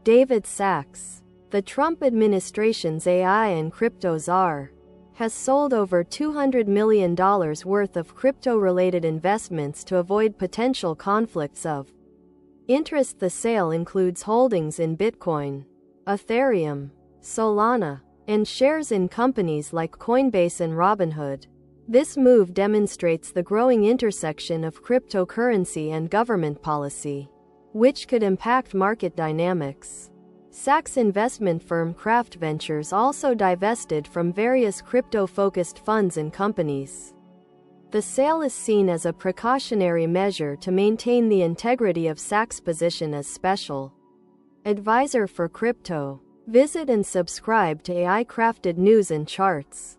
David Sacks, the Trump administration's AI and crypto czar, has sold over $200 million worth of crypto-related investments to avoid potential conflicts of interest. The sale includes holdings in Bitcoin, Ethereum, Solana, and shares in companies like Coinbase and Robinhood. This move demonstrates the growing intersection of cryptocurrency and government policy, which could impact market dynamics. Sacks investment firm Craft Ventures also divested from various crypto-focused funds and companies. The sale is seen as a precautionary measure to maintain the integrity of Sacks' position as special advisor for crypto. Visit and subscribe to AI Crafted News and Charts.